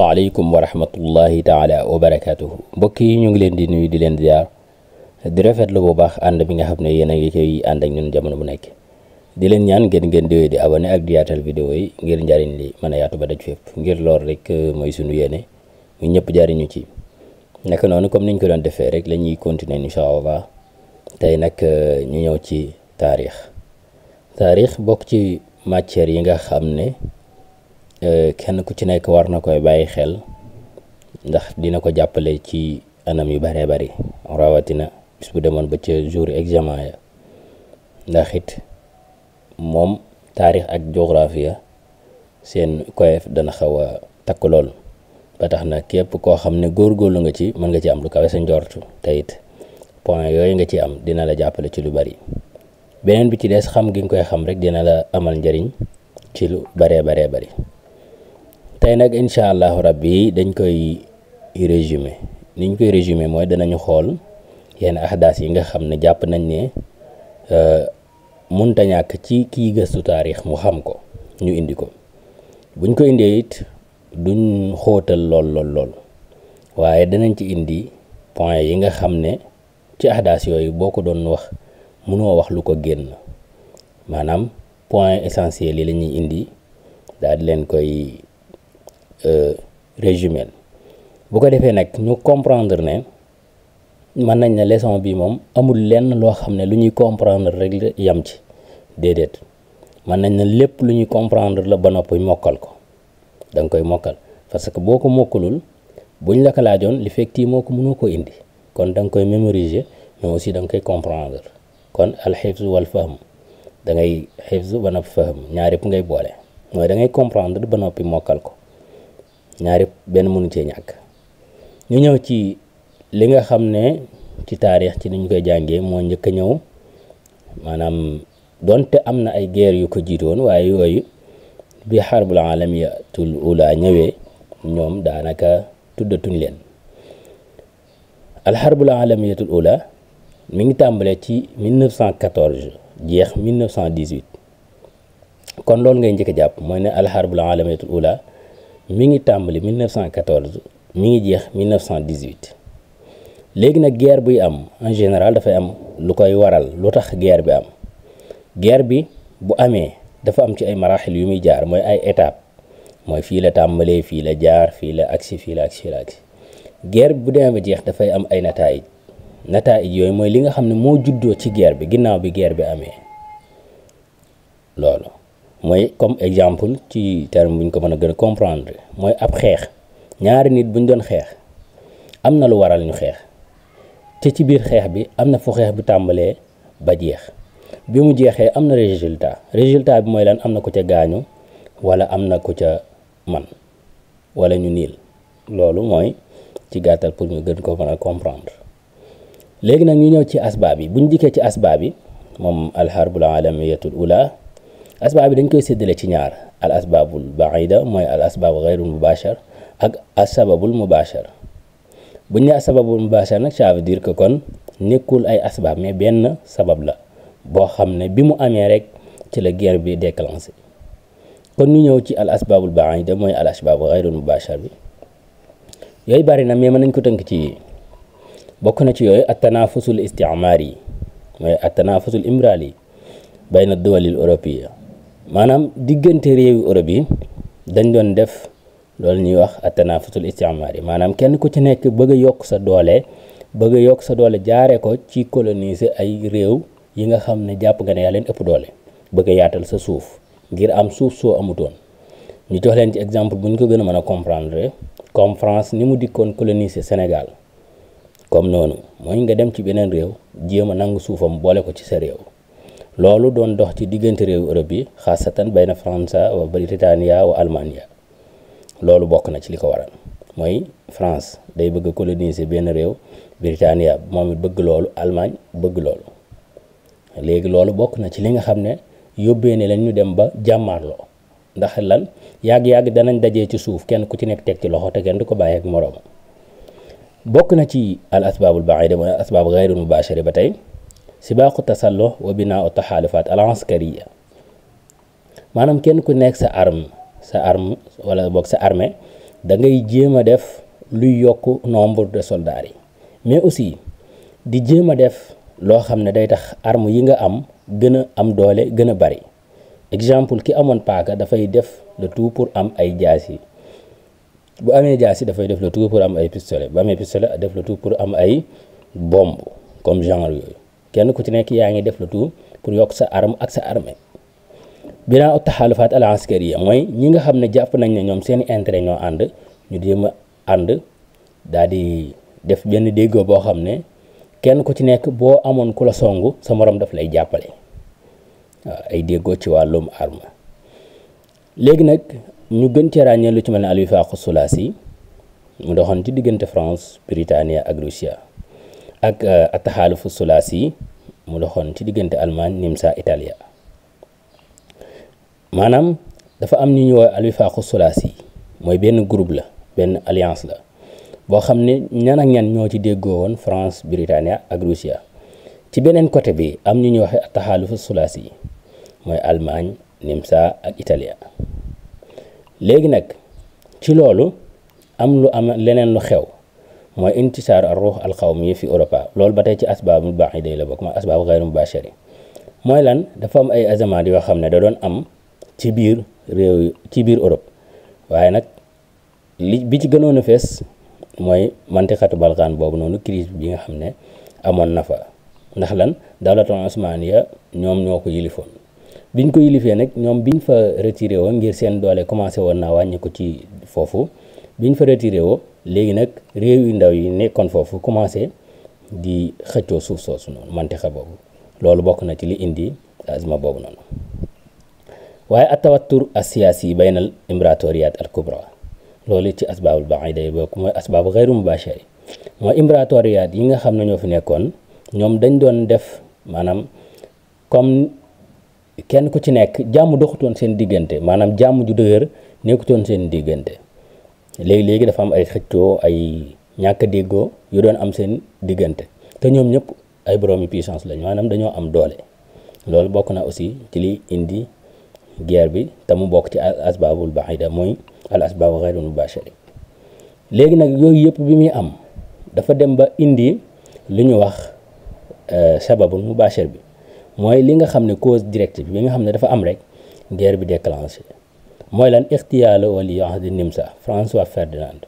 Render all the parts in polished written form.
asalaamaaleykum wa rahmatullahi taala wa barakaatuhu mbokk yi ñu ngi leen di nuyu di leen ziar di rafetlu bu baax ànd bi nga xam ne yéen a ngi koy ànd ak ñun jamono bu nekk di leen ñaan ngeen di abonné ak di yaatal vidéo yi ngir njariñ li mën a yaatu ba daj fépp ngir lool rek mooy sunu yéene ñu ñëpp jariñu ci naka noonu comme niñ ko doon defee rek la ñuy continuer incha allah tey nag ñu ñëw ci taarix bokk ci matière yi nga xam ne kenn ku ci nekk war na koy bàyyi xel ndax dina ko jàppale ci anam yu baree bari rawatina bis bu demoon ba ca jour examen ya ndax it moom taarix ak géographie seen koyef dana xaw a takk lool ba tax na képp koo xam ne góorgóorlu nga ci mën nga ci am lu kawe sa njortu te it point yooyu nga ci am dina la jàppale ci lu bari beneen bi ci des xam gi nga koy xam rek dina la amal njariñ ci lu baree bari tey nag incha allahu rabbi dañ koy résumé niñ koy résumé mooy danañu xool yenn ahdaas yi nga xam ne jàpp nañ ne munta ñàkk ci kii gëstu taarix mu xam ko ñu indi ko buñ ko indee it duñ xóotal lool waaye danañ ci indi point yi nga xam ne ci ahdaas yooyu boo ko doon wax mënoo wax lu ko génn maanaam point essentiel yi la ñuy indi daal di leen koy résumé bu ko defee nag ñu comprendre ne mën nañ ne leçon bi moom amul lenn loo xam ne lu ñuy comprendre rek yam ci déedéet mën nañ ne lépp lu ñuy comprendre la ba noppi mokkal ko da nga koy mokkal parce que boo ko mokkalul buñ la ko laajoon li fekk moo ko mënoo ko indi kon da nga koy mémoriser mais aussi da nga koy comprendre kon al xifz wal fahm da ngay xifz ba noppi fahm ñaar yëpp ngay boole mooy da ngay comprendre ba noppi mokkal ko ñaar yëpp benn mënu cee ñàkk ñu ñëw ci li nga xam ne ci taarix ci niñ koy jàngee moo njëkk a ñëw maanaam donte am na ay guerre yu ko jiitoon waaye yooyu bi xarbul alamiyatul ula ñëwee ñoom daanaka tuddatuñ leen al xarbul alamiyatul ula mi ngi tàmbalee ci 1914 jeex 1918 kon loolu ngay njëkk a jàpp mooy ne al xarbul alamiyatul ula mi ngi tàmbali 1914 mi ngi jeex 1918 léegi nag guerre buy am en général dafay am lu koy waral lu tax guerre bi am guerre bi bu amee dafa am ci ay maraxil yu muy jaar mooy ay étape mooy fii la tàmbalee fii la jaar fii la agsi guerre bi bu demee ba jeex dafay am ay nataayij yooyu mooy li nga xam ne moo juddoo ci guerre bi ginnaaw bi guerre bi amee loolu mooy comme exemple ci terme bu ñu ko mën a gën a comprendre mooy ab xeex ñaari nit buñ doon xeex am na lu waral ñu xeex te ci biir xeex bi am na fu xeex bi tàmbalee ba jeex bi mu jeexee am na résultat bi mooy lan am na ku ca gaañu wala am na ku ca man wala ñu niil loolu mooy ci gàttal pour ñu gën ko mën a comprendre léegi nag ñu ñëw ci asbaab yi buñ dikkee ci asbaab yi moom alxarbul alamiyatul ula asbaab yi dañ koy séddale ci ñaar al asbaabul baida mooy al asbaab gayrul mubashar ak asbabul mubashar buñ ne asbabul mubashar nag ça veut dire que kon nekkul ay asbaab mais benn sabab la boo xam ne bi mu amee rek ci la guerre bi déclenché kon ñu ñëw ci al asbaabul baida mooy al asbaab gayrul mubashar bi yooyu bari na mais mën nañ ko tënk ci bokk na ci yooyu at tanafusul isticmaar yi mooy at tanafusul imraal yi bayna duwalil européen maanaam diggante réewi Europe yi dañ doon def loolu ñuy wax atanafusul isticmaar yi maanaam kenn ku ci nekk bëgg a yokk sa doole jaaree ko ci coloniser ay réew yi nga xam ne jàpp nga ne yaa leen ëpp doole bëgg a yaatal sa suuf ngir am suuf soo amutoon ñu jox leen ci exemple bu ñu ko gën a mën a comprendre comme France ni mu dikkoon coloniser Sénégal comme noonu mooy nga dem ci beneen réew jéem a nangu suufam boole ko ci sa réew loolu doon dox ci diggante réewu Europe yi xaasatan bayna Faransa wa Britania wa Allemagne loolu bokk na ci li ko waral mooy France day bëgg a coloniser benn réew Britania moom it bëgg loolu Allemagne bëgg loolu léegi loolu bokk na ci li nga xam ne yóbbee ne leen ñu dem ba jàmmaarloo ndax lan yàgg-yàgg danañ dajee ci suuf kenn ku ci nekk teg ci loxo te kenn du ko bàyyi ak moroom bokk na ci al asbaabul baida mooy asbaab gayrul mubashari ba tey sibaaqu tasalluh wa binaa u taxaalifaat al askariya maanaam kenn ku nekk sa arme wala boog sa armée da ngay jéem a def luy yokk nombre de soldats yi mais aussi di jéem a def loo xam ne day tax arme yi nga am gën a am doole gën a bari exemple ki amoon paaka dafay def le tout pour am ay jaasi bu amee jaasi dafay def le tout pour am ay pistolet bu amee pistolet def le tout pour am ay bombe comme genre yooyu kenn ku ci nekk yaa ngi def le tout pour yokk sa arme ak sa armée binaa taxalufaat al askariya mooy ñi nga xam ne jàpp nañ ne ñoom seeni intérêt ñoo ànd ñu jéem a ànd daal di def benn déggoo boo xam ne kenn ku ci nekk boo amoon ku la songu sa morom daf lay jàppale waaw ay déggoo ci wàllum arme léegi nag ñu gën cee ràññee lu ci mel ne al-wifaaq as-sulaasi mu doxoon ci diggante France Britannia ak Russia ak at-taxaaluf as-sulaasi mu doxoon ci diggante Allemagne Nimsa Italia maanaam dafa am ñu ñuy al-wifaaq as-sulaasi mooy benn groupe la benn alliance la boo xam ne ñan ak ñan ñoo ci déggoo woon France Britannia ak Russia ci beneen côté bi am ñu ñuy waxe at-taxaaluf as-sulaasi mooy Allemagne Nimsa ak Italia léegi nag ci loolu am lu am leneen lu xew mooy intishaar ar-ruux al-qawmi fi Europa loolu ba tey ci asbaabul ba'iida la bokk mooy asbaab ghayru mubaashara mooy lan dafa am ay azamaat yoo xam ne da doon am ci biir réew ci biir Europe waaye nag bi ci gënoon a fees mooy mantiqatu Balkan boobu noonu crise bi nga xam ne amoon na fa ndax lan dawlatul Usmaaniya ñoom ñoo ko yilifoon biñ ko yilifee nag ñoom biñ fa retiré woo ngir seen doole commencé woon naa wàññi ko ci foofu biñ fa retiré woo léegi nag réew yu ndaw yi nekkoon foofu commencé di xëccoo suuf soosu noonu mantiqa boobu loolu bokk na ci li indi azma boobu noonu waaye at-tawattur as-siyaasi baynal imratoriyaat al-kubra loolu ci asbaabul ba'iida yi bokk mooy asbaabu ghayru mubaashara mooy imratoriyaat yi nga xam ne ñoo fi nekkoon ñoom dañ doon def maanaam comme kenn ku ci nekk jàmm doxutoon seen diggante maanaam jàmm ju dëgër nekkutoon seen diggante léegi dafa am ay xëccoo ay ñàkk déggoo yu doon am seen diggante te ñoom ñëpp ay boroomi puissance lañ maanaam dañoo am doole loolu bokk na aussi ci li indi guerre bi te mu bokk ci asbaabul ba'iida mooy al asbaabu ghayru mubaashara léegi nag yooyu yëpp bi muy am dafa dem ba indi lu ñu wax sababul mubaashar bi mooy li nga xam ne cause directe bi nga xam ne dafa am rek guerre bi déclenché mooy lan ixtiyaal wali ahdi Nimsa François Ferdinand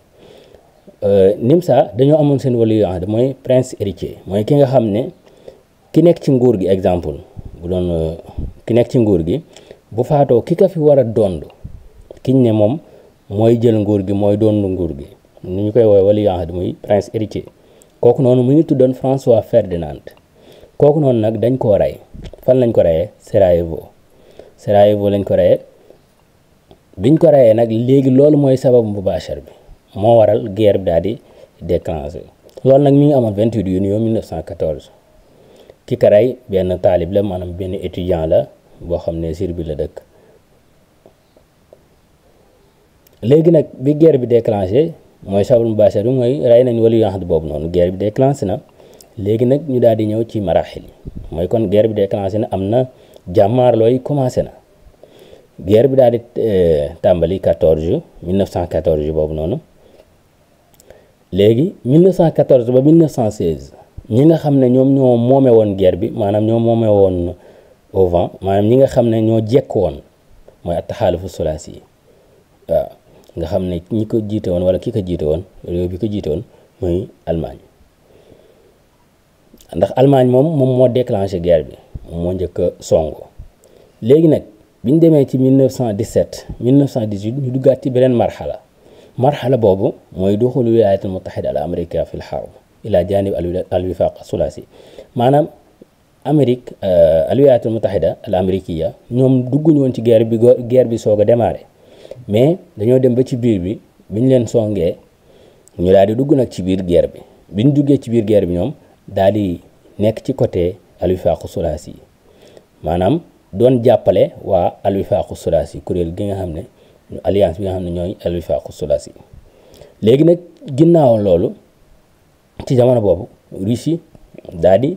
Nimsa dañoo amoon seen wali ahdi mooy prince héritier mooy ki nga xam ne ki nekk ci nguur gi exemple bu doon ki nekk ci nguur gi bu faatoo ki ka fi war a dond kiñ ne moom mooy jël nguur gi mooy doon nguur gi nu ñu koy woowee wali ahdi muy prince héritier kooku noonu mu ngi tuddoon François Ferdinand kooku noonu nag dañ koo rey fan lañ ko reyee Sarajevo lañ ko reyee biñ ko reyee nag léegi loolu mooy sabab mubaashar bi moo waral guerre bi daal di déclenché loolu nag mi ngi amoon 28 juillet 1914 ki ko rey benn taalib la maanaam benn étudiant la boo xam ne Serbie la dëkk léegi nag bi guerre bi déclenché mooy sabab mubaashar bi mooy rey nañ wali ahd boobu noonu guerre bi déclenché na léegi nag ñu daal di ñëw ci maraaxil yi mooy kon guerre bi déclenché na am na jàmmaarloo yi commencé na guerre bi daal di tàmbali 1914 boobu noonu léegi 1914 ba 1916 ñi nga xam ne ñoom ñoo moome woon guerre bi maanaam ñoo moome woon au vent maanaam ñi nga xam ne ñoo jekk woon mooy at-taxaalufu sulaasi yi waaw nga xam ne ñi ko jiite woon wala ki ko jiite woon réew bi ko jiite woon muy Allemagne ndax Allemagne moom moo déclenché guerre bi moom moo njëkk a songo léegi nag biñ demee ci 1917 1918 ñu duggaat ci beneen marxala boobu mooy duxul wilayatul mutahida al américain fi l harb ila janib al wifaq as-sulasi maanaam Amérique al wilayatul mutahida al amérikiya ñoom dugguñu woon ci guerre bi soog a démarré mais dañoo dem ba ci biir bi biñ leen songee ñu daal di dugg nag ci biir guerre bi biñ duggee ci biir guerre bi ñoom daal di nekk ci côté al-wifaaq as-sulaasi maanaam doon jàppale waa al-wifaaq as-sulaasi kuréel gi nga xam ne alliance bi nga xam ne ñooy al-wifaaq as-sulaasi léegi nag ginnaaw loolu ci jamono boobu Russie daal di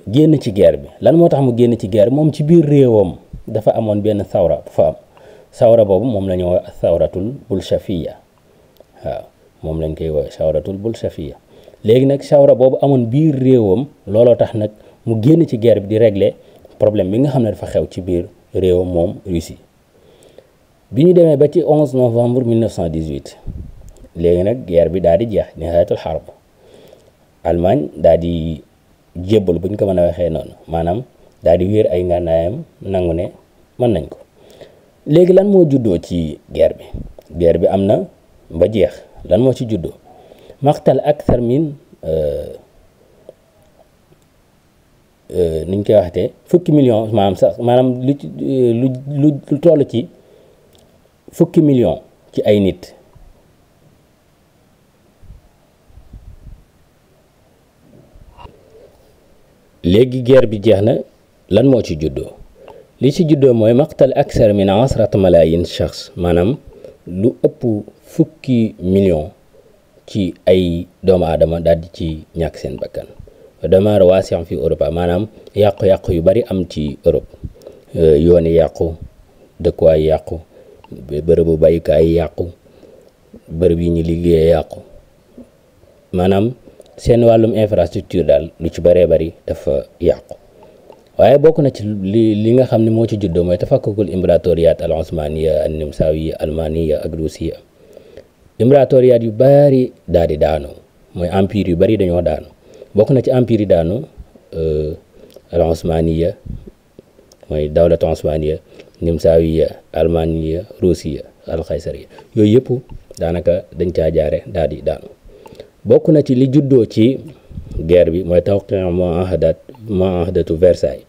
génn ci guerre bi lan moo tax mu génn ci guerre moom ci biir réewam dafa amoon benn thawra bu fa am sawra boobu moom la ñu woowe sawratul bolchafiya waaw moom lañ koy woowe sawratul bolchafiya léegi nag sawra boobu amoon biir réewam looloo tax nag mu génn ci guerre bi di régler problème bi nga xam ne dafa xew ci biir réewam moom Russie bi ñu demee ba ci 11 novembre 1918 léegi nag guerre bi daal di jeex nihayatul harb Allemagne daal di jébbal bu ñu ko mën a waxee noonu maanaam daal di wéer ay ngànnaayam nangu ne mën nañ ko léegi lan moo juddoo ci guerre bi am na ba jeex lan moo ci juddoo maqtal akthar min niñ koy waxatee fukki million maanaam lu toll ci fukki million ci ay nit léegi guerre bi jeex na lan moo ci juddoo li ci juddoo mooy maqtal aksar min 10 malayin shakhs maanaam lu ëpp fukki million ci ay doomu aadama daal di ci ñàkk seen bakkan damaar waasi'an fi Europe maanaam yàqu-yàqu yu bari am ci Europe yooni yàqu dëkkuwaay yàqu bërëbu bayukaay yàqu bërëb yi ñu liggéey yàqu maanaam seen wàllum infrastructure daal lu ci bëree bëri dafa yàqu waaye bokk na ci li nga xam ne moo ci juddoo mooy tafakkukul impératoriat al osmaniya an nimsawiya almaniya ak rusiya impératoriat yu bari daal di daanu mooy empire yu bari dañoo daanu bokk na ci empire yi daanu al osmaniya mooy dawlat osmaniya nimsawiya almaniya rusiya al xaysariya yooyu yëpp daanaka dañ caa jaare daal di daanu bokk na ci li juddoo ci guerre bi mooy tawqi muahadatu Versailles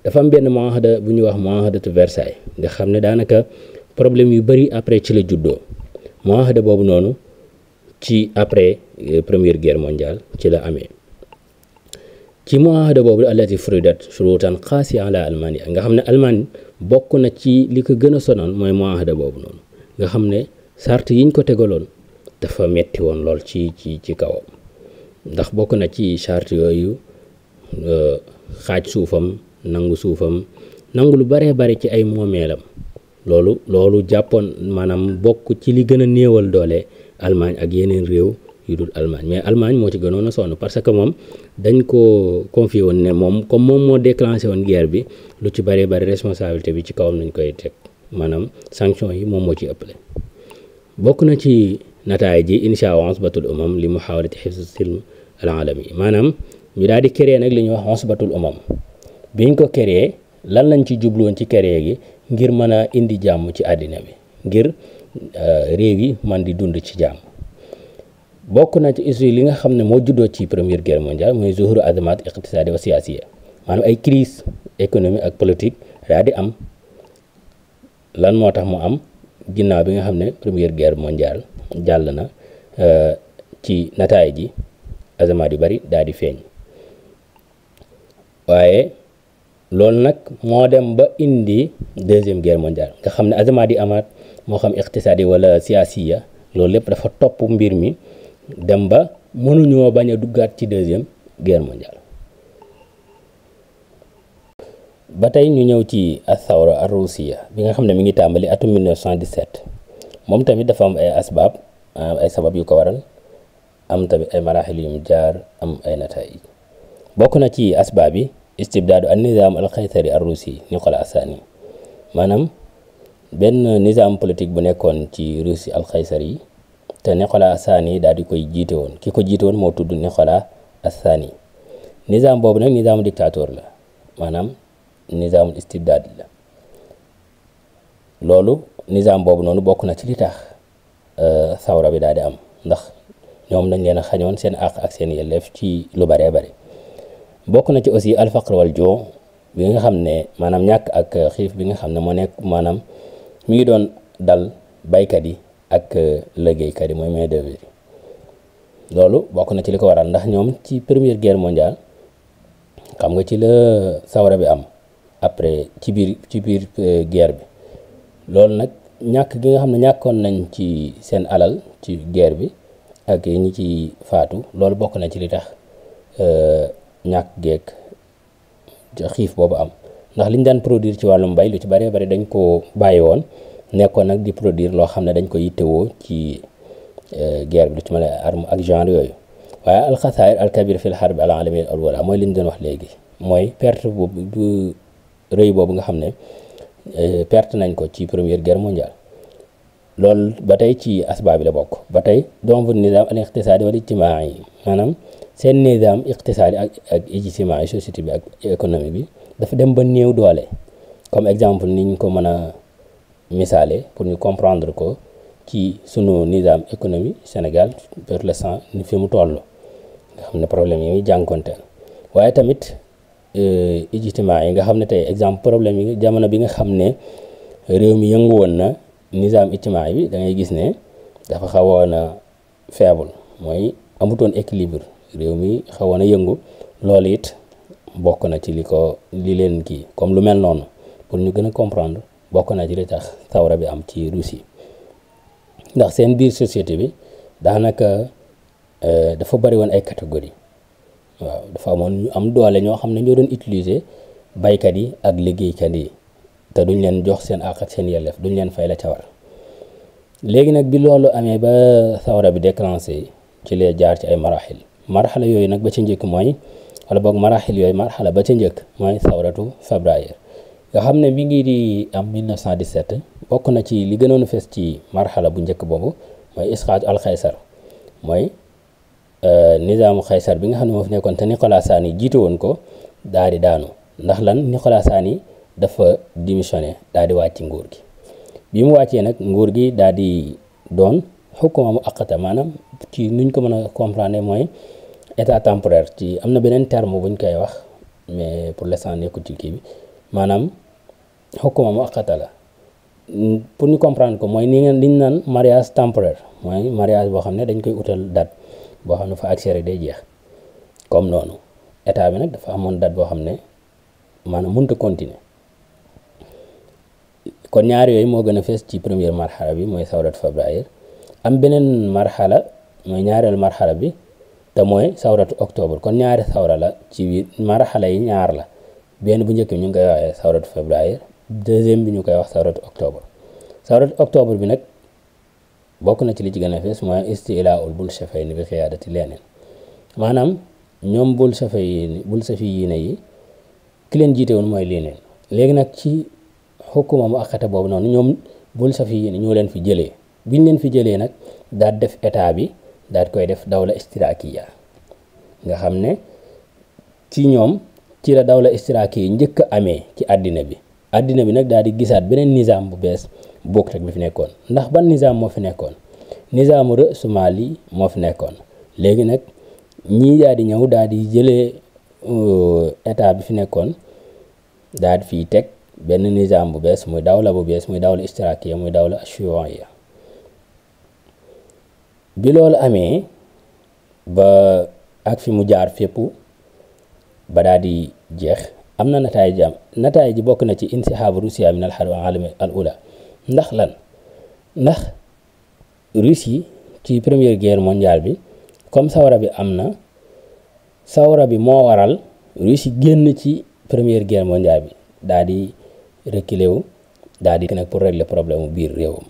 dafa am benn muahada bu ñuy wax muahadatu Versailles nga xam ne daanaka problème yu bari après ci la juddoo muahada boobu noonu ci après première guerre mondiale ci la amee ci muahada boobu allati furidat shurutan qaasiya ala Allemagne nga xam ne Allemagne bokk na ci li ko gën a sonal mooy muahada boobu noonu nga xam ne sart yiñ ko tegaloon dafa metti woon lool ci kawam ndax bokk na ci charte yooyu xaaj suufam nangu lu baree bari ci ay moomeelam loolu jàppoon maanaam bokk ci li gën a néewal doole Allemagne ak yeneen réew yu dul Allemagne mais Allemagne moo ci gënoon a sonn parce que moom dañ ko confié woon ne moom comme moom moo déclenché woon guerre bi lu ci baree bari responsabilité bi ci kawam nañ koy teg maanaam sanction yi moom moo ci ëppale bokk na ci nataay ji insha usbatul umam li muhawalati hifz silm al alami maanaam ñu daal di créer nag li ñuy wax usbatul umam biñ ko créer lan lañ ci jubluwoon ci créer gi ngir mën a indi jàmm ci àddina bi ngir réew yi man di dund ci jàmm bokk na ci issue li nga xam ne moo juddoo ci première guerre mondiale mooy zuhuru azamat iqtisadi wa siyasiya maanaam ay crise économique ak politique daal di am lan moo tax mu am ginnaaw bi nga xam ne première guerre mondiale jàll na ci nataay ji azamat yu bari daal di feeñ waaye loolu nag moo dem ba indi deuxième guerre mondiale nga xam ne azamat yi amaat moo xam iqtisadi wala siyaasiya loolu lépp dafa topp mbir mi dem ba mënuñoo bañ a duggaat ci deuxième guerre mondiale ba tey ñu ñëw ci athawra ar-rusiya bi nga xam ne mi ngi tàmbali atum 1917 moom tamit dafa am ay asbaab ay sabab yu ko waral am tamit ay maraaxil yu mu jaar am ay nataay bokk na ci asbaab yi istibdaadu an nizaam al xaysari ar rusi Nicolas Assani maanaam benn nizaam politique bu nekkoon ci Russie al xaysari yi te Nicolas Assani daal di koy jiite woon ki ko jiite woon moo tudd Nicolas Assani nizaam boobu nag nizaamu dictateur la maanaam nizaamul istibdaad la loolu nizaam boobu noonu bokk na ci li tax sawra bi daal di am ndax ñoom dañ leen a xañoon seen àq ak seen yelleef ci lu baree bari bokk na ci aussi alfaqr wal joo bi nga xam ne maanaam ñàkk ak xiif bi nga xam ne moo nekk maanaam mi ngi doon dal baykat yi ak liggéeykat yi mooy main d'œuvre yi loolu bokk na ci li ko waral ndax ñoom ci première guerre mondiale xam nga ci la sawra bi am après ci biir guerre bi loolu nag ñàkk gi nga xam ne ñàkkoon nañ ci seen alal ci guerre bi ak ñi ci faatu loolu bokk na ci li tax ñàkk geek xiif boobu am ndax liñ daan produire ci wàllum mbay lu ci bëree bëri dañ ko bàyyi woon nekkoon nag di produire loo xam ne dañ ko yittewoo ci guerre bi lu ci mën a arme ak genre yooyu. waaye alxasaayir alkabir fil harbi al alamiya al ula mooy li ñu doon wax léegi mooy perte bu rëy boobu nga xam ne perte nañ ko ci première guerre mondiale. loolu ba tey ci asbaab bi la bokk ba tey donc nizaam al iqtisaadi wal ijtimaai maanaam seen nizaam iqtisaadi ak ijtimaai société bi ak économie bi dafa dem ba néew doole. comme exemple niñ ko mën a misaale pour ñu comprendre ko ci sunu nizaam économie Sénégal pour l'instant ni fi mu toll nga xam ne problème yi muy jànkonteel. waaye tamit ijtimaa yi nga xam ne tey exemple problème yi jamono bi nga xam ne réew mi yëngu woon na nizaam ijtimaa bi da ngay gis ne dafa xawoon a faible mooy amutoon équilibre réew mi xawoon a yëngu loolu it bokk na ci li leen kii comme lu mel noonu pour ñu gën a comprendre bokk na ci li tax sawra bi am ci Russie ndax seen biir société bi daanaka dafa bari woon ay catégorie waaw dafa amoon ñu am doole ñoo xam ne ñoo doon utiliser baykat yi ak liggéeykat yi te duñ leen jox seen àq ak seen yelleef duñ leen fay la ca war. léegi nag bi loolu amee ba sawra bi déclenché ci lee jaar ci ay marxala yooyu nag ba ca njëkk mooy wala boog maraaxil yooyu marxala ba ca njëkk mooy sawratu février nga xam ne mi ngi di am 1917 bokk na ci li gënoon a fes ci marxala bu njëkk boobu mooy isxaaj al xaysar mooy nizaamu xaysar bi nga xam ne moo fi nekkoon te Nicolas Sani jiite woon ko daal di daanu ndax lan Nicolas Sani dafa démissionné daal di wàcc nguur gi bi mu wàccee nag nguur gi daal di doon xukuma mu aqata maanaam ci nuñ ko mën a comprendre mooy état temporaire ci am na beneen terme buñ koy wax mais pour l'instant nekkul ci kii bi maanaam xukuma mu aqata la pour ñu comprendre ko mooy ni ngeen liñ naan mariage temporaire mooy mariage boo xam ne dañ koy utal date boo xam ne fa accès rek day jeex comme noonu état bi nag dafa amoon date boo xam ne maanaam mënut a continuer kon ñaar yooyu moo gën a fees ci première marxala bi mooy sawrat février am beneen marxala mooy ñaareelu marxala bi te mooy sawratu octobre kon ñaari sawra la ci biir marxala yi ñaar la benn bu njëkk bi ñu ngi koy waxee sawratu février deuxième bi ñu koy wax sawratu octobre bi nag bokk na ci li ci gën a fees mooy istilaaul bolcheviks bi xiyaadati Lénine maanaam ñoom bolcheviks yi ki leen jiite woon mooy Lénine léegi nag ci xukuma mu aqata boobu noonu ñoom bolcheviks ñoo leen fi jëlee biñ leen fi jëlee nag daal def état bi daal koy def dawla istirakiya nga xam ne ci ñoom ci la dawla istirakiya njëkk a amee ci àddina bi nag daal di gisaat beneen nizaam bu bees bokk rek bi fi nekkoon ndax ban nizaam moo fi nekkoon nizaamu ra'sumaali moo fi nekkoon léegi nag ñii daal di ñëw daal di jëlee état bi fi nekkoon daal di fiy teg benn nizaam bu bees muy dawla bu bees muy dawla istirakiya muy dawla shuyuuiya bi loolu amee ba ak fi mu jaar fépp ba daal di jeex am na nataay ji bokk na ci insihaabu Russia min al harb alami al ula ndax lan ndax Russie ci première guerre mondiale bi comme sawara bi am na sawara bi moo waral Russie génn ci première guerre mondiale bi daal di reculer wu daal di nag pour régler problème mu biir réewam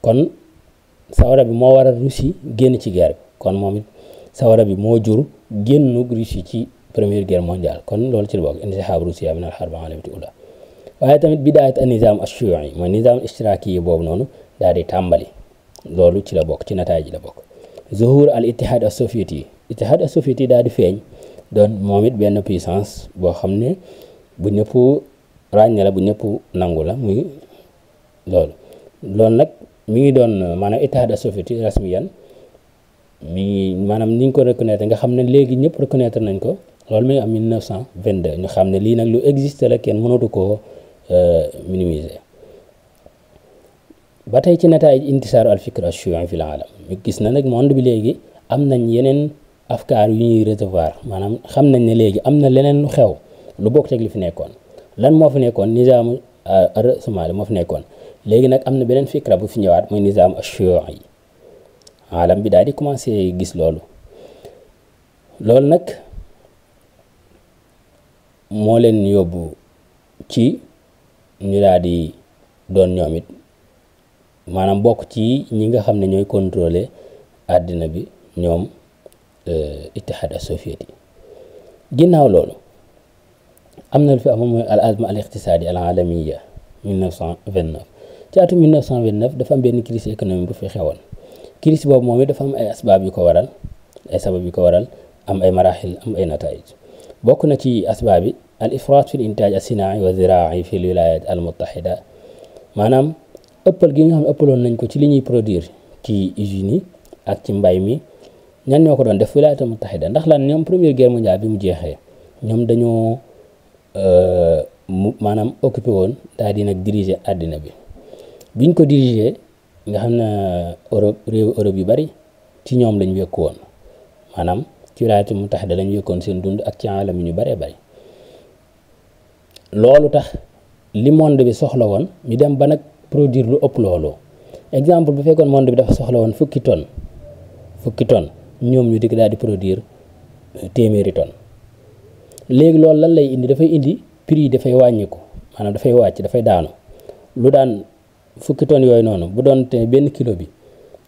kon sawara bi moo waral Russie génn ci guerre bi kon moom it sawara bi moo jur génnu Russie ci première guerre mondiale kon loolu ci la bokk insihab Russia min al harb alamati ula waaye tamit bidaayat an nizam ashuyu'i mooy nizam ishtiraki yi boobu noonu daal di tàmbali loolu ci la bokk ci nataay ji la bokk zuhur al ittihad as-soviéti daal di feeñ doon moom it benn puissance boo xam ne bu ñëpp ràññe la bu ñëpp nangu la muy loolu nag mi ngi doon maanaam ittihad as-soviéti rasmiyan mi ngi maanaam ni ñu ko reconnaître nga xam ne léegi ñëpp reconnaître nañ ko loolu mi ngi am 1922 ñu xam ne lii nag lu existe la kenn mënatu koo minimiser ba tey ci nataay intisaaru al fikr ash-shuu'i fil aalam ñu gis na nag monde bi léegi am nañ yeneen afkaar yu ñuy recevoir maanaam xam nañ ne léegi am na leneen lu xew lu bokk teg li fi nekkoon lan moo fi nekkoon nizaamu ra'sumaali moo fi nekkoon léegi nag am na beneen fikra bu fi ñëwaat mooy nizaamu ash-shuu'i aalam bi daal di commencé gis loolu nag moo leen yóbbu ci ñu daal di doon ñoom it maanaam bokk ci ñi nga xam ne ñooy contrôler àddina bi ñoom ittihaad as-soviéti. ginnaaw loolu am na lu fi amoon mooy al azma al iqtisaadi al alamiya 1929 ci atum 1929 dafa am benn crise économique bu fi xewoon. crise boobu moom it dafa am ay asbaab yu ko waral am ay maraaxil am ay nataij. bokk na ci asbaab yi al ifraat fi l intaaj as-sinaa'i wa ziraa'i fi l wilaayat al muttaxida, maanaam ëppal gi nga xam ne ëppaloon nañ ko ci li ñuy produire ci usines yi ak ci mbay mi. ñan ñoo ko doon def wilaayat al muttaxida ndax lan ñoom première guerre mondiale bi mu jeexee ñoom dañoo maanaam occupé woon daal di nag diriger àddina bi. biñ ko diriger nga xam ne réewu Europe yu bari ci ñoom lañ wékku woon, maanaam ci wilaayat al muttaxida lañ wékkoon seen dund ak ci alam yi ñu baree bari. loolu tax li monde bi soxla woon ñu dem ba nag produire lu ëpp loolu. exemple bu fekkoon monde bi dafa soxla woon fukki tonnes ñoom ñu dikk daal di produire téeméeri tonnes. léegi loolu lan lay indi, dafay indi prix yi dafay wàññiku, maanaam dafay wàcc, dafay daanu. lu daan fukki tonnes yooyu noonu bu doon te benn kilo bi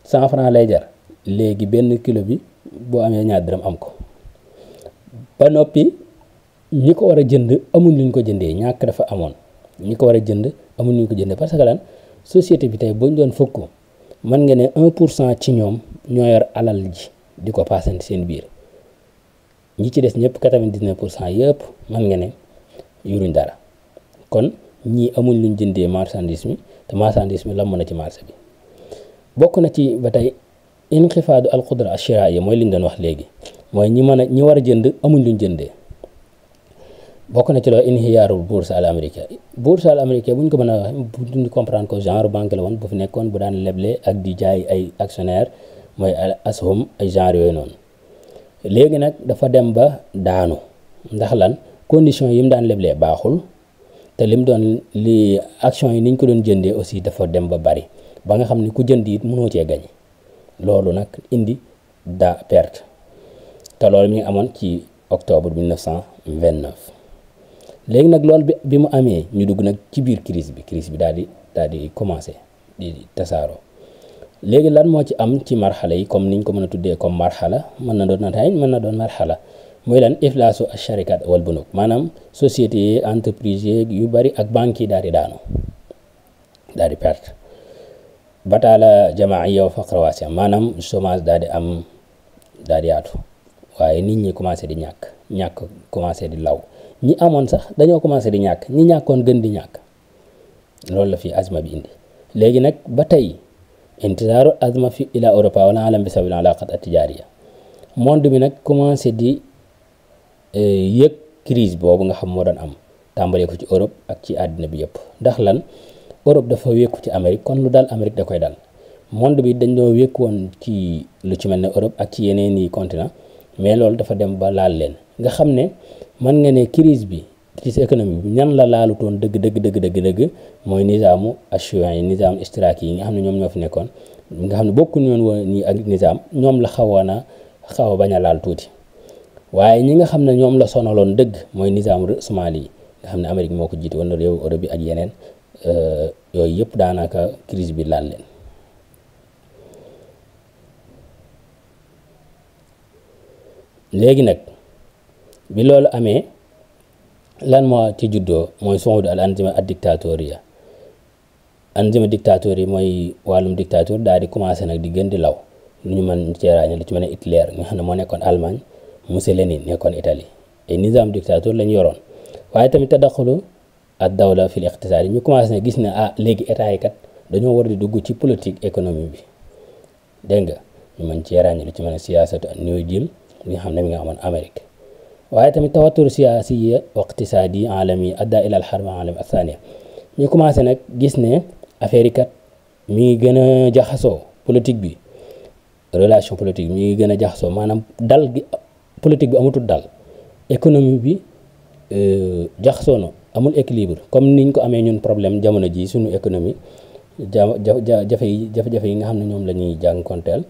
100 francs lay jar, léegi benn kilo bi boo amee ñaar dërëm am ko. ba noppi ñi ko war a jënd amuñ luñ ko jëndee, ñàkk dafa amoon. ñi ko war a jënd amuñ luñ ko jëndee parce que lan société bi tey buñ doon fukk mën nga ne 1% ci ñoom ñoo yor alal ji di ko paasante seen biir, ñi ci des ñëpp 99% yëpp mën nga ne yuruñ dara. kon ñii amuñ luñ jëndee marchandise mi te marchandise mi lam mën a ci marché bi. bokk na ci ba tey inxifaadu al qudra ash-shiraa'iya mooy liñ doon wax léegi, mooy ñi war a jënd amuñ luñ jëndee. bokk na ci loolu inhiyaarul bourse al américain. bourse al américain buñ ko mën a wax buñ comprendre ko genre banque la woon bu fi nekkoon bu daan leble ak di jaay ay actionnaire mooy ashum ay genre yooyu noonu. léegi nag dafa dem ba daanu ndax lan condition yi mu daan leblee baaxul te li action yi niñ ko doon jëndee aussi dafa dem ba bari ba nga xam ni ku jënd it mënoo cee gañ. loolu nag indi perte te loolu mi ngi amoon ci octobre 1929. léegi nag loolu bi mu amee ñu dugg nag ci biir crise bi daal di commencé di tasaaroo. léegi lan moo ci am ci marxala yi comme niñ ko mën a tuddee comme marxala mën na doon marxala mooy lan iflaasu ash-sharikat wal bunuk, maanaam société yi entreprise yu bari ak banques yi daal di daanu daal di perte. bataala jamaaiya wa faqr waasi', maanaam chômage daal di yaatu waaye nit ñi commencé di ñàkk commencé di law. ñi amoon sax dañoo commencé di ñàkk, ñi ñàkkoon gën di ñàkk. loolu la fi azma bi indi. léegi nag ba tey intizaaru azma fi ila Europa wala alam bi sabil alaqat at-tijaariya, monde bi nag commencé di yëg crise boobu nga xam moo doon am tàmbalee ko ci Europe ak ci àddina bi yëpp. ndax lan Europe dafa wékku ci Amérique, kon lu dal Amérique da koy dal. monde bi dañoo wékku woon ci lu ci mel ne Europe ak ci yeneen i continent, mais loolu dafa dem ba laal leen nga xam ne mën nga ne crise économique bi ñan la laalutoon dëgg mooy nizaamu ashiyu'i nizaam istiraki yi nga xam ne ñoom ñoo fi nekkoon, nga xam ne bokkuñu woon nii ak nizaam, ñoom la xaw a bañ a laal tuuti. waaye ñi nga xam ne ñoom la sonaloon dëgg mooy nizaamu rasmaali yi nga xam ne Amérique moo ko jiite woon réewu Europe bi ak yeneen yooyu yëpp daanaka crise bi laal leen. léegi nag bi loolu amee lan moo ci juddoo mooy suudu al anzima ad dictatoriya. anzima dictatoriya mooy wàllum dictature daal di commencé nag di gën di law. lu ñu mën cee ràññee lu ci mel ne Hitler nga xam ne moo nekkoon Allemagne, Mussolini nekkoon Italie, ay nizam dictature lañ yoroon. waaye tamit tadaxulu ad dawla fil iqtisaad yi ñu commencé ne gis ne léegi état yi kat dañoo war di dugg ci politique économie bi, dégg nga ñu mën cee ràññee lu ci mel ne siyaasatu New Deal nga xam ne mi nga amoon Amérique. waaye tamit tawatur siyaasiya wa iqtisaadi alami adda ila al harb alami athaniya ñu commencé nag gis ne affaire yi kat mi ngi gën a jaxasoo, politique bi relation politique mi ngi gën a jaxasoo, maanaam dal gi politique bi amatul dal, économie bi jaxasoo na, amul équilibre comme niñ ko amee ñun problème jamono ji suñu économie jafe-jafe yi nga xam ne ñoom la ñuy jànkonteel.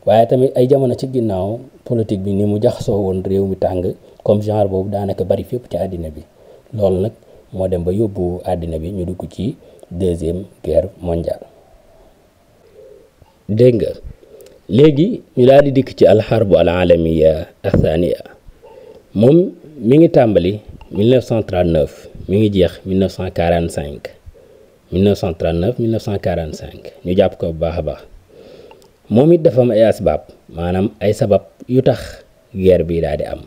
waaye tamit ay jamono ci ginnaaw politique bi ni mu jaxasoo woon réew mi tàng comme genre boobu daanaka bari fépp ci àddina bi. loolu nag moo dem ba yóbbu àddina bi ñu dugg ci 2e guerre mondiale. dégg nga léegi ñu daal di dikk ci alxarbu al alamiya athaniya moom mi ngi tàmbali 1939 mi ngi jeex 1945 ñu jàpp ko bu baax a baax moom it dafa am ay asbaab maanaam ay sabab yu tax guerre bi daal di am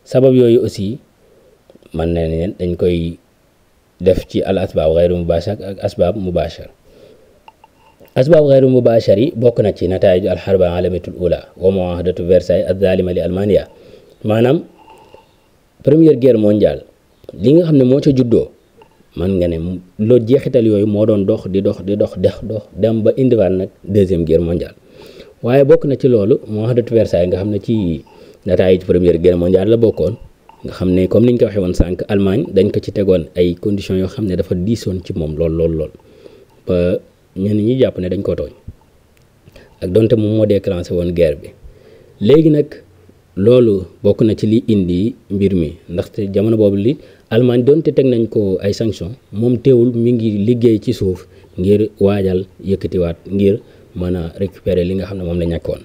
sabab yooyu aussi mën na leen dañ koy def ci al asbaab xayru mubashar ak asbaab mubashar asbaab xayru mubashar yi bokk na ci nataaju al xarb al alamiyatul ula wa muahadatu Versailles az-zalima li Almania maanaam première guerre mondiale li nga xam ne moo ca juddoo man nga ne loolu jeexital yooyu moo doon dox dem ba indiwaat nag deuxième guerre mondiale waaye bokk na ci loolu muahadatu Versailles nga xam ne ci nataaju première guerre mondiale la bokkoon nga xam ne comme niñ ko waxee woon sànq Allemagne dañ ko ci tegoon ay conditions yoo xam ne dafa diisoon ci moom lool ba ñenn ñi jàpp ne dañ ko tooñ ak donte moom moo déclenché woon guerre bi léegi nag loolu bokk na ci li indi mbir mi ndaxte jamono boobu li Allemagne donte teg nañ ko ay sanctions moom teewul mi ngi liggéey ci suuf ngir waajal yëkkatiwaat ngir mën a récupérer li nga xam ne moom la ñàkkoon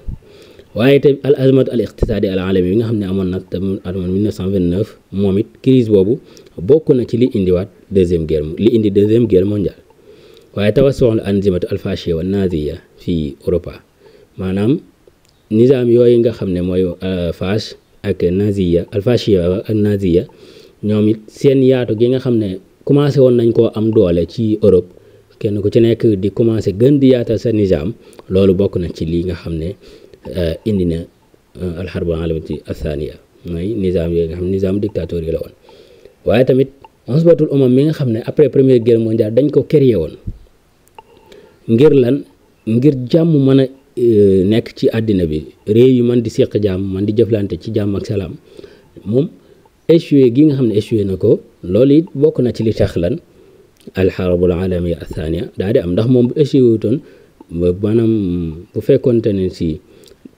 waaye te al azmat al iqtisadi al alami bi nga xam ne amoon na te amoon 1929 moom it crise boobu bokk na ci li indiwaat deuxième guerre mondiale waaye tawassul anzimatu al fashiya wa naziya fii Europa maanaam nizaam yooyu nga xam ne mooy fash ak naziya al fashiya ak naziya ñoom it seen yaatu gi nga xam ne commencé woon nañ koo am doole ci Europe kenn ku ci nekk di commencé gën di yaatal sa nizaam loolu bokk na ci lii nga xam ne indi na alxarbu alamati athaniya mooy nizaam yooyu nga xam ne nizaam dictateur yi la woon waaye tamit ansbatul umam mi nga xam ne après première guerre mondiale dañ ko créé woon ngir lan ngir jàmm mën a nekk ci àddina bi réew yi man di seq jàmm man di jëflante ci jàmm ak salaam moom échoué gi nga xam ne échoué na ko loolu it bokk na ci li tax lan alxarbul alamiya athaniya daa di am ndax moom bu échoué wutoon maanaam bu fekkonte ne si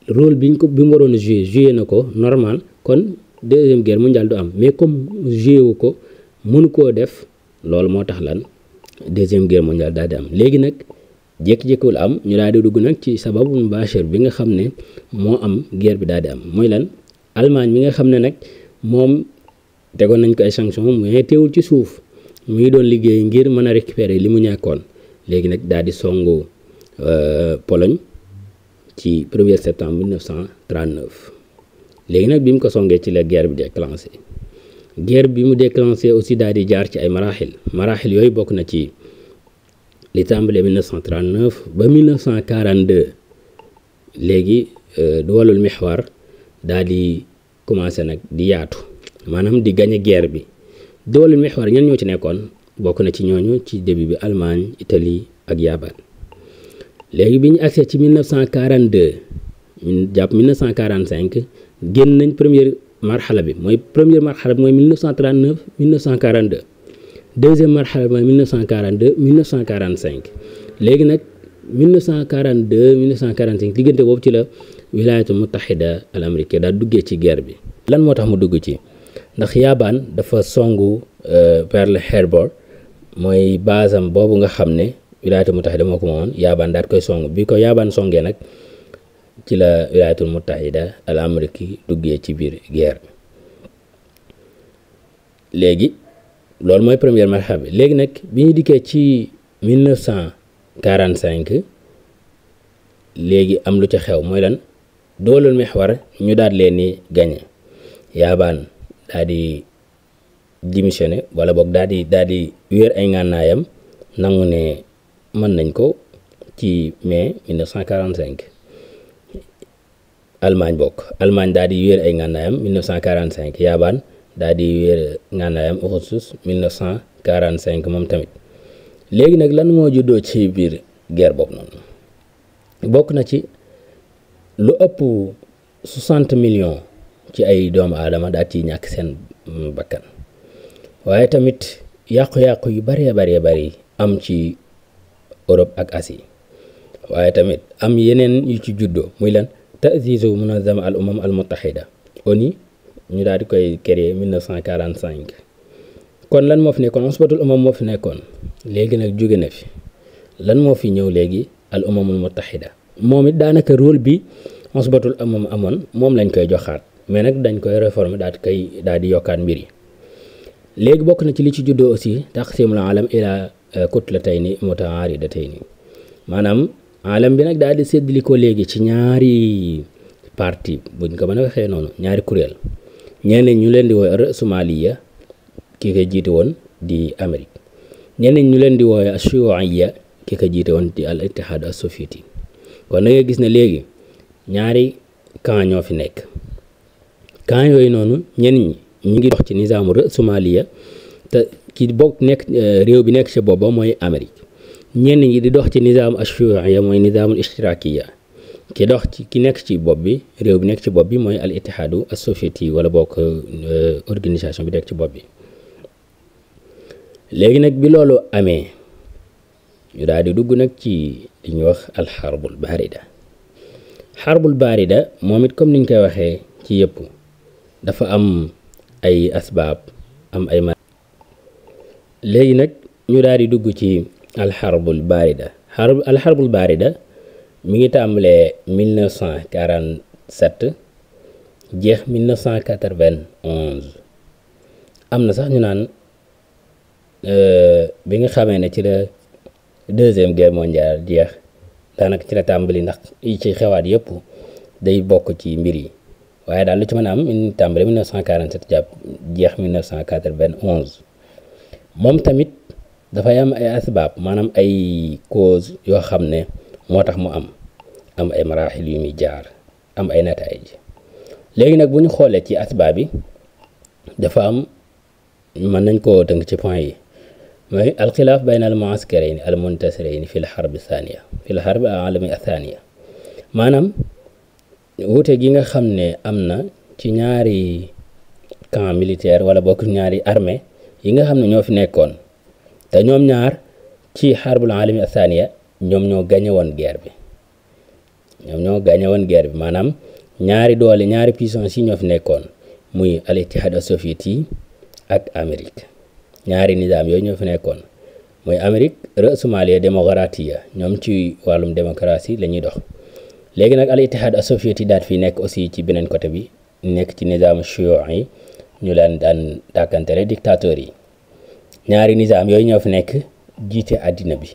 rôle bi mu waroon a joué na ko normal kon deuxième guerre mondiale du am mais comme joué wu ko mënu koo def loolu moo tax lan deuxième guerre mondiale daal di am léegi nag jékki-jékkiwul am ñu daal di dugg nag ci sababu mubashir bi nga xam ne moo am guerre bi daal di am mooy lan Allemagne mi nga xam ne nag moom tegoon nañ ko ay sanctions mais teewul ci suuf mu ngi doon liggéey ngir mën a récupérer li mu ñàkkoon léegi nag daal di songu Pologne ci 1er septembre 1939 léegi nag bi mu ko songee ci la guerre bi déclenché guerre bi mu déclenché aussi daal di jaar ci ay maraaxil yooyu bokk na ci li tàmbalee 1939 ba 1942 léegi duwalul mixwar daal di commencé nag di yaatu maanaam di gagné guerre bi duwalul mixwar ñan ñoo ci nekkoon bokk na ci ñooñu ci début bi Allemagne Italie ak Yabaan léegi bi ñu accès ci 1942 jàpp 1945 génn nañ première marxala bi mooy 1939 1942 deuxième marxala bi mooy 1942 1945 léegi nag 1942 1945 diggante boobu ci la wilayatu mutahida al amérique daal duggee ci guerre bi lan moo tax mu dugg ci ndax Yabaan dafa songu Pearl Harbor mooy basam boobu nga xam ne wilayatul mutahida moo ko moomoon Yabaan daal koy song bi ko Yabaan songee nag ci la wilayatul mutahida al amérique duggee ci biir guerre léegi loolu mooy première marxala bi léegi nag bi ñu dikkee ci 1945 léegi am lu ca xew mooy lan doolul mexwar ñu daal leen ni gagné Yabaan daal di démissionné wala boog daal di wéer ay ngànnaayam nangu ne mën nañ ko ci mai 1945 Allemagne daal di wéer ay ngànnaayam 1945 Yabaan daal di wéer ngànnaayam août 1945 moom tamit léegi nag lan moo juddoo ci biir guerre boobu noonu bokk na ci lu ëpp 60 millions ci ay doomu aadama daal ci ñàkk seen bakkan waaye tamit yàqu-yàqu yu bari am ci Europe ak Asie waaye tamit am yeneen yu ci juddoo muy lan ta'zizu munazama al umam al muttahida ONU ñu daal di koy créer 1945 kon lan moo fi nekkoon ansbatul umam moo fi nekkoon léegi nag jóge na fi lan moo fi ñëw léegi al umamul muttahida moom it daanaka rôle bi xosbatul amam amoon moom lañ koy joxaat mais nag dañ koy réformer daal di yokkaat mbir yi. léegi bokk na ci li ci juddoo aussi taqsimul alam ila kutlatayni mutaaridatayn maanaam alam bi nag daal di séddali ko léegi ci ñaari parti buñ ko mën a waxee noonu ñaari kuréel ñeneen ñu leen di woowe Somalia ki ko jiite woon di Amérique ñeneen ñu leen di woowe Ashiyuiya ki ko jiite woon di al ittihad as-soviétique kon da nga gis ne léegi ñaari camp ñoo fi nekk camp yooyu noonu ñenn ñi ñu ngi dox ci nizaamu Somalia te ki bokk nekk réew bi nekk ci booba mooy Amérique ñenn ñi di dox ci nizaamu Ashiyuiya mooy nizaamul ishtirakiya ki nekk ci bopp bi réew bi nekk ci bopp bi mooy al ittihadu as-soviétique wala bokk organisation bi nekk ci bopp bi. léegi nag bi loolu amee ñu daal di dugg nag ci li ñuy wax alxarbul barida xarbul barida moom it comme niñ koy waxee ci yëpp dafa am ay asbaab am ay léegi nag ñu daal di dugg ci alxarbul barida alxarbul barida mi ngi tàmbalee 1947 jeex 1991 am na sax ñu naan bi nga xamee ne ci la deuxième guerre mondiale jeex daanaka ci la tàmbali ndax yi ci xewaat yëpp day bokk ci mbir yi waaye daal lu ci mën a am mi tàmbali 1947 jàpp jeex 1991 moom tamit dafay am ay asbaab maanaam ay cause yoo xam ne moo tax mu am ay maraaxil yu muy jaar am ay nataij léegi nag bu ñu xoolee ci asbaab yi dafa am mën nañ koo tënk ci point yi mooy alxilaaf bayna al muaskarayn al muntasirayn fi l xarbi thaniya fi l xarbi alami athaniya maanaam wuute gi nga xam ne am na ci ñaari camp militaire wala bokk ñaari armée yi nga xam ne ñoo fi nekkoon te ñoom ñaar ci xarbul alami athaniya ñoom ñoo gañe woon guerre bi maanaam ñaari doole ñaari puissance yi ñoo fi nekkoon muy al ittihad as-soviétique ak Amérique ñaari nizaam yooyu ñoo fi nekkoon mooy Amérique Somalia démocratie ñoom ci wàllum démocratie la ñuy dox léegi nag al ittihad as-soviétique daal fi nekk aussi ci beneen côté bi nekk ci nizaamu chiites yi ñu leen daan dàkkantele dictateurs yi ñaari nizaam yooyu ñoo fi nekk jiite àddina bi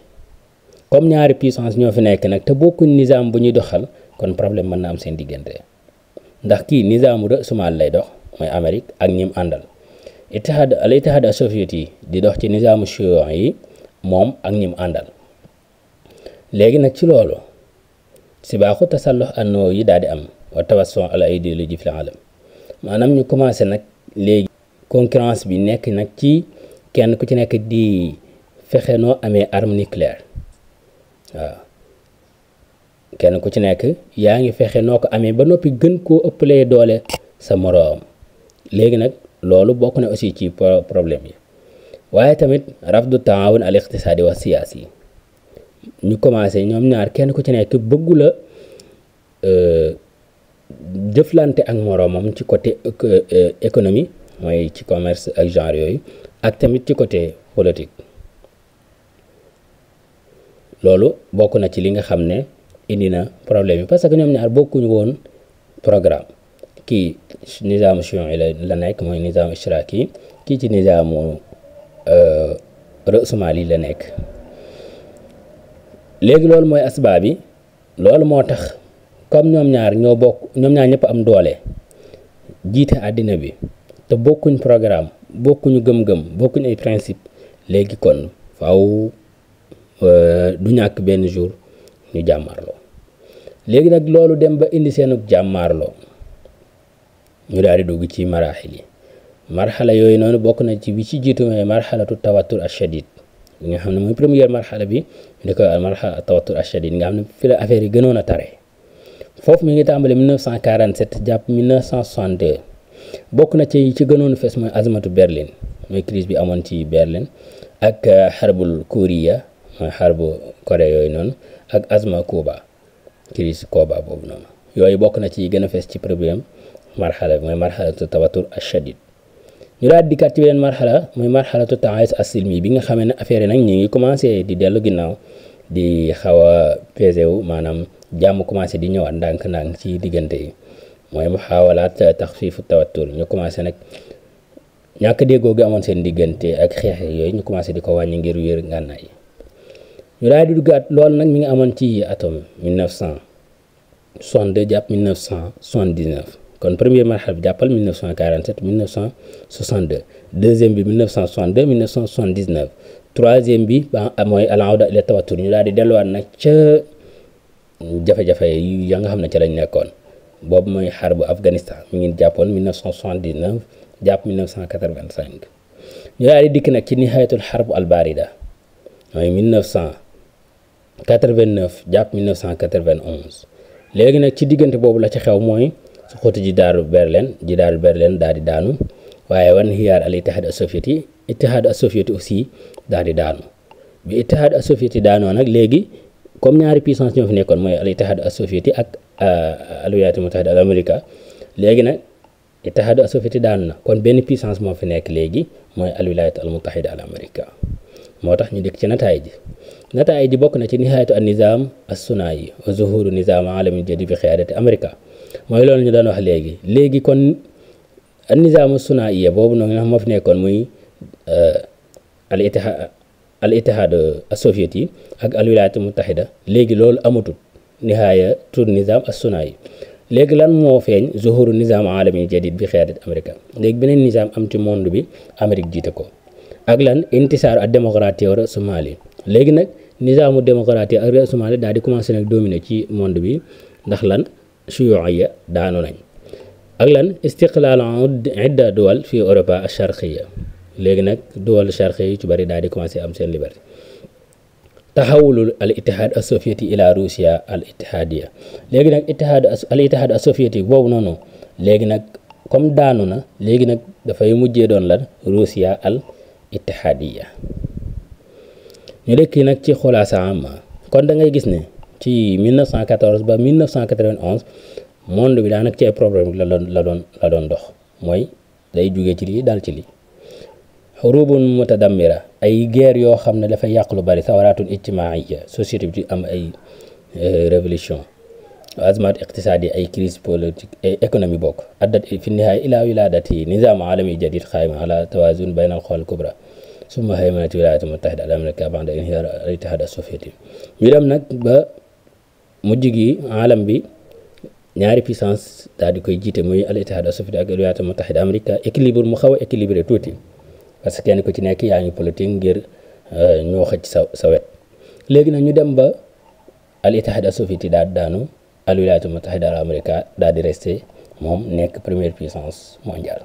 comme ñaari puissance ñoo fi nekk nag te bokkuñ nizaam bu ñuy doxal kon problème mën na am seen diggante ndax kii nizaamu Somal lay dox mooy Amérique ak ñim àndal al ittihad as-soviétique di dox ci nizaamu chiites yi moom ak ñim àndal léegi nag ci loolu sibaaxu tasallux an-nawawi yi daal di am wa tawasson ala idéologie fil alam maanaam ñu commencé nag léegi concurrence bi nekk nag ci kenn ku ci nekk di fexe noo amee arme nucléaire waaw kenn ku ci nekk yaa ngi fexe noo ko amee ba noppi gën koo ëppalee doole sa moroom léegi nag loolu bokk na aussi ci problème yi waaye tamit rafdu taawun al iqtisaadi wa siyaasi ñu commencé ñoom ñaar kenn ku ci nekk bëggu la jëflante ak moroomam ci côté économie mooy ci commerce ak genre yooyu ak tamit ci côté politique loolu bokk na ci li nga xam ne indi na problème yi parce que ñoom ñaar bokkuñu woon programme kii nizaamu chiites la nekk mooy nizaamu ishtiraaki kii ci nizaamu Somaali la nekk léegi loolu mooy asbaab yi loolu moo tax comme ñoom ñaar ñëpp am doole jiite àddina bi te bokkuñ programme bokkuñu gëm-gëm bokkuñ ay principe léegi kon faaw du ñàkk benn jour ñu jàmmaarloo léegi nag loolu dem ba indi seenu jàmmaarloo ñu daal di dugg ci maraaxil yi marxala yooyu noonu bokk na ci bi ci jiitu mooy marxalatu tawatur ashadid bi nga xam ne mooy première marxala bi di ko marxala tawatur ashadid nga xam ne fi la affaire yi gënoon a tare foofu mi ngi tàmbale 1947 jàpp 1962 bokk na ci gënoon fees mooy azmatu Berlin mooy crise bi amoon ci Berlin ak xarbul Korea mooy xarbu Corée yooyu noonu ak azma Cuba crise Cuba boobu noonu yooyu bokk na ci gën a fees ci problème marxala bi mooy marxalatu tawatur ashadid ñu daal dikkaat ci beneen marxala muy marxalatu taayus as-silmi bi nga xamee ne affaire yi nag ñu ngi commencé di dellu ginnaaw di xaw a pesé wu maanaam jàmm commencé di ñëwaat ndànk-ndànk ci diggante yi mooy mu xaawalaat taxfiifu tawattur ñu commencé nag ñàkk déggoo gi amoon seen diggante ak xeex yooyu ñu commencé di ko wàññi ngir wér ngànnaay ñu daal di duggaat loolu nag mi ngi amoon ci atum 1962 jàpp 1979 kon premier marxal bi jàppal 1947 1962 deuxième bi 1962 1979 troisième bi mooy al-awda ila tawattur ñu daal di delluwaat nag ca jafe-jafe ya nga xam ne ca lañ nekkoon boobu mooy xar bu Afghanistan mi ngi jàppoon 1979 jàpp 1985 ñu daal di dikk nag ci nihayatul xarb al-barida mooy 1989 jàpp 1991 léegi nag ci diggante boobu la ci xew mooy su xóotu jidaaru Berlin daal di daanu waaye wan xiyaar al ittihaad as-soviéti aussi daal di daanu bi ittihaad as-soviéti daanoo nag léegi comme ñaari puissance ñoo fi nekkoon mooy al ittihaad as-soviéti ak al wilaayat mutahida al américa léegi nag ittihaad as-soviéti daanu na kon benn puissance moo fi nekk léegi mooy al wilaayat al mutahida al américa moo tax ñu dikk ci nataay ji bokk na ci nihaayatu an nizaam as-sunaayi wa zuhuru nizaam alami jadid bi xiyaadati américa mooy loolu ñu doon wax léegi kon an nizaam as-sunaayi boobu noonu nga xam moo fi nekkoon muy al ittihaad as-soviéti ak al wilaayat mutahida léegi loolu amatul nihaaya tur nizaam as-sunaayi léegi lan moo feeñ zuhuru nizaam alami jadid bi xiyaadati américa léegi beneen nizaam am ci monde bi Amérique jiite ko ak lan intisaaru ak démocratie wa Somalie léegi nag nizaamu démocratie ak Somalie daal di commencé nag dominer ci monde bi ndax lan shuyuuya daanu nañ ak lan istiqlaal idda duwal fi Europa al-sharqiya léegi nag duwal sharqiya yu ci bari daal di commencé am seen liberté taxawulul al ittihaad as-soviéti ila Russia al ittihadiya léegi nag al ittihaad as-soviéti boobu noonu léegi nag comme daanu na léegi nag dafay mujjee doon lan Russia al ittihadiya ñu dekk nag ci xulaasa am kon da ngay gis ne ci 1914 ba 1991 monde bi daanaka ci ay problème la doon dox mooy day jóge ci lii dal ci lii xurubun mutadammira ay guerre yoo xam ne dafay yàq lu bari sawaraatun ijtimaaiya société bi am ay révolution azmat iqtisaadi ay crise politique et économie bokk addat fi nihaaya ila wiladati nizaam alami jadid xaayima ala tawazun bayna al xool kubra summa haymanati wilayat mutahida al américa ba'da inhiyaar al ittihad as-soviéti ñu dem nag ba mujj gi alam bi ñaari puissance daal di koy jiite muy al ittihad as-soviéti ak wilayat mutahida américa équilibre mu xaw a équilibré tuuti parce que kenn ku ci nekk yaa ngi politique ngir ñoo xëcc sa wet léegi nag ñu dem ba al ittihad as-soviéti daal di daanu al wilayat mutahida al américa daal di resté moom nekk première puissance mondiale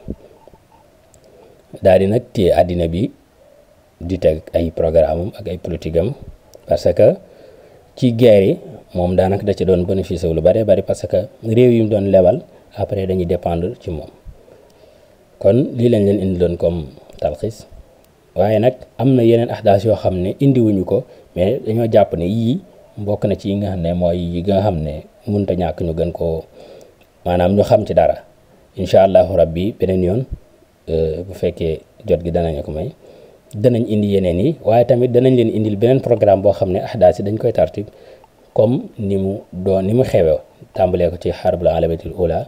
daal di nag téye àddina bi di teg ay programme am ak ay politique am parce que ci guerre yi moom daanaka da ci doon bénéficier wu lu bari parce que réew yi mu doon lebal après dañuy dépendre ci moom kon lii lañ leen indi loon comme talxiis waaye nag am na yeneen ahdaas yoo xam ne indiwuñu ko mais dañoo jàpp ne yii mbokk na ci yi nga xam ne mooy yi nga xam ne mënut a ñàkk ñu gën koo maanaam ñu xam ci dara incha allahu rabbi beneen yoon bu fekkee jot gi danañu ko may danañ indi yeneen yi waaye tamit danañ leen indil beneen programme boo xam ne ahdaas yi dañ koy tartib comme ni mu xewee tàmbalee ko ci xarbul alamiyatul ula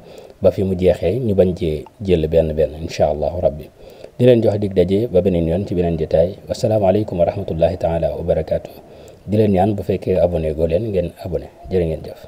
ba fi mu jeexee ñu bañ cee jël benn incha allahu rabbi di leen jox dig daje ba beneen yoon ci beneen jotaay wasalaamaaleykum wa rahmatullahi taala wa barakaatu di leen ñaan bu fekkee abonné goo leen ngeen abonné jërë ngeen jëf